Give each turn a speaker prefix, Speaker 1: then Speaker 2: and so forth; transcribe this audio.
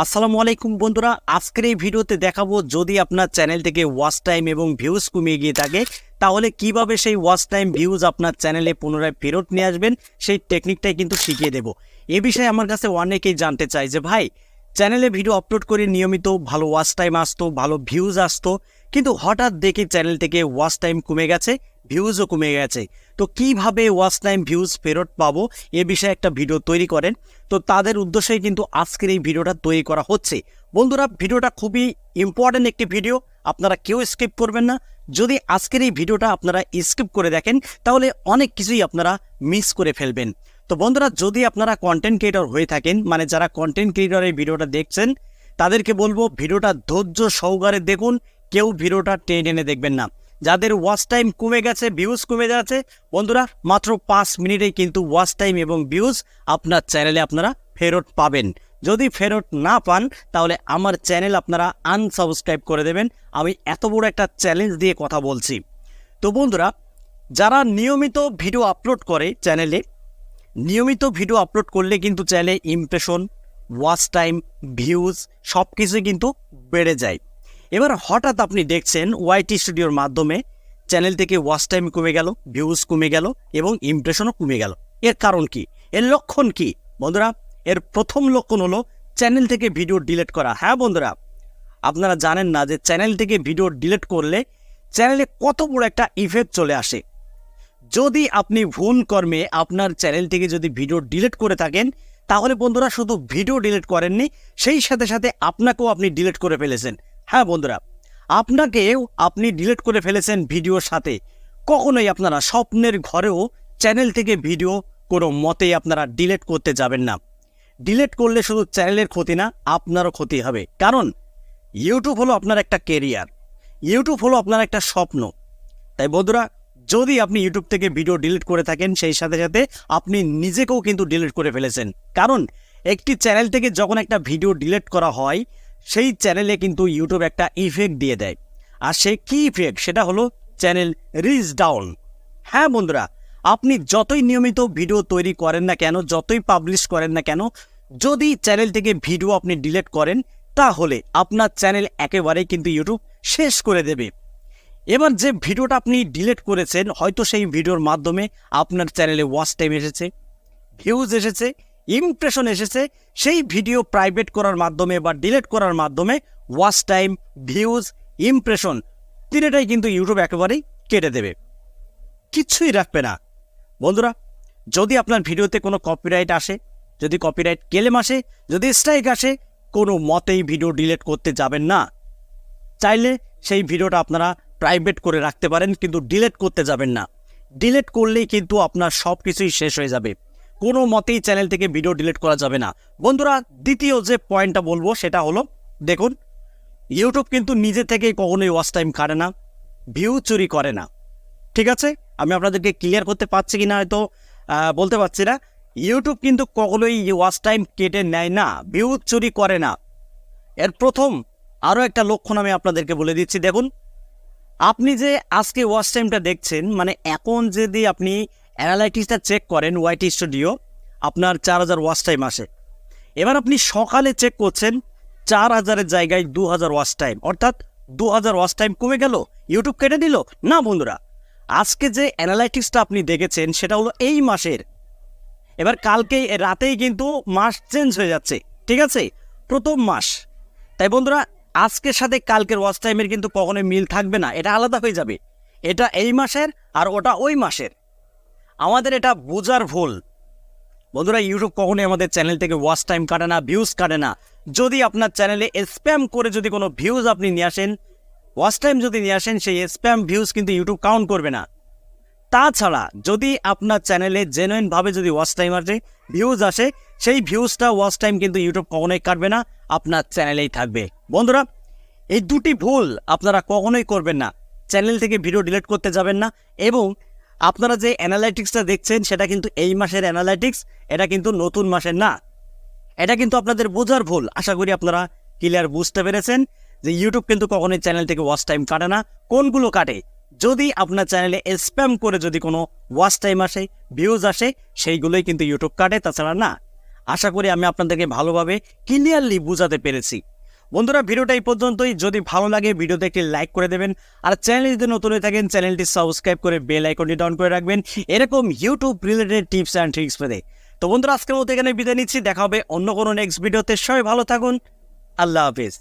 Speaker 1: আসসালামু আলাইকুম বন্ধুরা, আজকের এই ভিডিওতে দেখাবো যদি আপনার চ্যানেল থেকে ওয়াচ টাইম এবং ভিউজ কমিয়ে গিয়ে থাকে তাহলে কিভাবে সেই ওয়াচ টাইম ভিউজ আপনার চ্যানেলে পুনরায় ফেরত নিয়ে আসবেন সেই টেকনিকটাই কিন্তু শিখিয়ে দেব। এ বিষয়ে আমার কাছে অনেকেই জানতে চায় যে ভাই, চ্যানেলে ভিডিও আপলোড করে নিয়মিত ভালো ওয়াচ টাইম আসতো, ভালো ভিউজ আসতো, কিন্তু হঠাৎ দেখে চ্যানেল থেকে ওয়াচ টাইম কমে গেছে, ভিউজও কমে গেছে। তো কিভাবে ওয়াচ টাইম ভিউজ ফেরত পাবো এ বিষয়ে একটা ভিডিও তৈরি করেন। তো তাদের উদ্দেশ্যেই কিন্তু আজকের এই ভিডিওটা তৈরি করা হচ্ছে। বন্ধুরা, ভিডিওটা খুবই ইম্পর্টেন্ট একটি ভিডিও, আপনারা কেউ স্কিপ করবেন না। যদি আজকের এই ভিডিওটা আপনারা স্কিপ করে দেখেন তাহলে অনেক কিছুই আপনারা মিস করে ফেলবেন। তো বন্ধুরা, যদি আপনারা কন্টেন্ট ক্রিয়েটর হয়ে থাকেন, মানে যারা কন্টেন্ট ক্রিয়েটর এই ভিডিওটা দেখছেন, তাদেরকে বলবো ভিডিওটা ধৈর্য সহকারে দেখুন, কেউ ভিডিওটা টেনে টেনে দেখবেন না। যাদের ওয়াচ টাইম কমে গেছে, ভিউজ কমে যাচ্ছে, বন্ধুরা মাত্র 5 মিনিটেই কিন্তু ওয়াচ টাইম এবং ভিউজ আপনার চ্যানেলে আপনারা ফেরত পাবেন। যদি ফেরত না পান তাহলে আমার চ্যানেল আপনারা আনসাবস্ক্রাইব করে দেবেন। আমি এত বড় একটা চ্যালেঞ্জ দিয়ে কথা বলছি। তো বন্ধুরা, যারা নিয়মিত ভিডিও আপলোড করে চ্যানেলে, নিয়মিত ভিডিও আপলোড করলে কিন্তু চ্যানেলে ইমপ্রেশন, ওয়াচ টাইম, ভিউজ সব কিছুই কিন্তু বেড়ে যায়। এবার হঠাৎ আপনি দেখছেন ওয়াইটি স্টুডিওর মাধ্যমে চ্যানেল থেকে ওয়াচ টাইম কমে গেল, ভিউজ কমে গেল এবং ইমপ্রেশনও কমে গেল। এর কারণ কি? এর লক্ষণ কি? বন্ধুরা, এর প্রথম লক্ষণ হলো চ্যানেল থেকে ভিডিও ডিলিট করা। হ্যাঁ বন্ধুরা, আপনারা জানেন না যে চ্যানেল থেকে ভিডিও ডিলিট করলে চ্যানেলে কত বড় একটা ইফেক্ট চলে আসে। যদি আপনি ভুল কর্মে আপনার চ্যানেল থেকে যদি ভিডিও ডিলিট করে থাকেন তাহলে বন্ধুরা শুধু ভিডিও ডিলিট করেননি, সেই সাথে সাথে আপনাকেও আপনি ডিলিট করে ফেলেছেন। হ্যাঁ বন্ধুরা, আপনাকেও আপনি ডিলিট করে ফেলেছেন ভিডিওর সাথে। কখনোই আপনারা স্বপ্নের ঘরেও চ্যানেল থেকে ভিডিও কোনো মতেই আপনারা ডিলিট করতে যাবেন না। ডিলিট করলে শুধু চ্যানেলের ক্ষতি না, আপনারও ক্ষতি হবে। কারণ ইউটিউব হলো আপনার একটা কেরিয়ার, ইউটিউব হলো আপনার একটা স্বপ্ন। তাই বন্ধুরা, যদি আপনি ইউটিউব থেকে ভিডিও ডিলিট করে থাকেন সেই সাথে সাথে আপনি নিজেকেও কিন্তু ডিলিট করে ফেলেছেন। কারণ একটি চ্যানেল থেকে যখন একটা ভিডিও ডিলিট করা হয় সেই চ্যানেলে কিন্তু ইউটিউব একটা ইফেক্ট দিয়ে দেয়। আর সে কী ইফেক্ট? সেটা হলো চ্যানেল রিচ ডাউন। হ্যাঁ বন্ধুরা, আপনি যতই নিয়মিত ভিডিও তৈরি করেন না কেন, যতই পাবলিশ করেন না কেন, যদি চ্যানেল থেকে ভিডিও আপনি ডিলিট করেন তাহলে আপনার চ্যানেল একেবারেই কিন্তু ইউটিউব শেষ করে দেবে। এবার যে ভিডিওটা আপনি ডিলিট করেছেন, হয়তো সেই ভিডিওর মাধ্যমে আপনার চ্যানেলে ওয়াচ টাইম এসেছে, ভিউজ এসেছে, ইমপ্রেশন এসেছে। সেই ভিডিও প্রাইভেট করার মাধ্যমে বা ডিলিট করার মাধ্যমে ওয়াচ টাইম, ভিউজ, ইমপ্রেশন তিনটাই কিন্তু ইউটিউব একেবারেই কেটে দেবে, কিচ্ছুই রাখবে না। বন্ধুরা, যদি আপনার ভিডিওতে কোনো কপিরাইট আসে, যদি কপিরাইট ক্লেম আসে, যদি স্ট্রাইক আসে, কোনো মতেই ভিডিও ডিলিট করতে যাবেন না। চাইলে সেই ভিডিওটা আপনারা প্রাইভেট করে রাখতে পারেন, কিন্তু ডিলিট করতে যাবেন না। ডিলিট করলেই কিন্তু আপনার সব কিছুই শেষ হয়ে যাবে। কোনো মতেই চ্যানেল থেকে ভিডিও ডিলিট করা যাবে না। বন্ধুরা, দ্বিতীয় যে পয়েন্টটা বলবো সেটা হলো, দেখুন, ইউটিউব কিন্তু নিজে থেকেই কখনোই ওয়াচ টাইম কাটে না, ভিউ চুরি করে না। ঠিক আছে, আমি আপনাদেরকে ক্লিয়ার করতে পারছি কিনা হয়তো বলতে পারছি না। ইউটিউব কিন্তু কখনোই ওয়াচ টাইম কেটে নেয় না, ভিউ চুরি করে না। এর প্রথম আরও একটা লক্ষণ আমি আপনাদেরকে বলে দিচ্ছি। দেখুন, আপনি যে আজকে ওয়াচ টাইমটা দেখছেন, মানে এখন যদি আপনি অ্যানালাইটিক্সটা চেক করেন ওয়াইটি স্টুডিও, আপনার 4000 ওয়াচ টাইম আসে। এবার আপনি সকালে চেক করছেন 4000-এর জায়গায় 2000 ওয়াচ টাইম, অর্থাৎ 2000 ওয়াচ টাইম কমে গেল, ইউটিউব কেটে দিল না। বন্ধুরা, আজকে যে অ্যানালাইটিক্সটা আপনি দেখেছেন সেটা হলো এই মাসের। এবার কালকেই রাতেই কিন্তু মাস চেঞ্জ হয়ে যাচ্ছে, ঠিক আছে, প্রথম মাস। তাই বন্ধুরা, আজকের সাথে কালকের ওয়াচ টাইমের কিন্তু কখনোই মিল থাকবে না, এটা আলাদা হয়ে যাবে। এটা এই মাসের আর ওটা ওই মাসের। আমাদের এটা বোঝার ভুল। বন্ধুরা, ইউটিউব কখনোই আমাদের চ্যানেল থেকে ওয়াচ টাইম কাটে না, ভিউজ কাটে না। যদি আপনার চ্যানেলে স্প্যাম করে যদি কোনো ভিউজ আপনি নিয়ে আসেন, ওয়াচ টাইম যদি নিয়ে আসেন, সেই স্প্যাম ভিউজ কিন্তু ইউটিউব কাউন্ট করবে না। তাছাড়া যদি আপনার চ্যানেলে জেনুইনভাবে যদি ওয়াচ টাইম আসে, ভিউজ আসে, সেই ভিউজটা ওয়াচ টাইম কিন্তু ইউটিউব কখনোই কাটবে না, আপনার চ্যানেলেই থাকবে। বন্ধুরা, এই দুটি ভুল আপনারা কখনোই করবেন না। চ্যানেল থেকে ভিডিও ডিলিট করতে যাবেন না। এবং আপনারা যে অ্যানালাইটিক্সটা দেখছেন সেটা কিন্তু এই মাসের অ্যানালাইটিক্স, এটা কিন্তু নতুন মাসের না। এটা কিন্তু আপনাদের বোঝার ভুল। আশা করি আপনারা ক্লিয়ার বুঝতে পেরেছেন যে ইউটিউব কিন্তু কখনোই চ্যানেল থেকে ওয়াচ টাইম কাটে না। কোনগুলো কাটে? যদি আপনার চ্যানেলে স্প্যাম করে যদি কোনো ওয়াচ টাইম আসে, ভিউজ আসে, সেইগুলোই কিন্তু ইউটিউব কাটে, তাছাড়া না। আশা করি আমি আপনাদেরকে ভালোভাবে ক্লিয়ারলি বোঝাতে পেরেছি। বন্ধুরা, ভিডিওটা এই পর্যন্তই। যদি ভালো লাগে ভিডিওতে একটি লাইক করে দেবেন, আর চ্যানেলে যদি নতুন হয়ে থাকেন চ্যানেলটি সাবস্ক্রাইব করে বেল আইকনটি ডাউন করে রাখবেন এরকম YouTube related tips and tricks পেতে। তো বন্ধুরা, আজকের মতো এখানে বিদায় নিচ্ছি। দেখা হবে অন্য কোনো নেক্সট ভিডিওতে। সবাই ভালো থাকুন। আল্লাহ হাফেজ।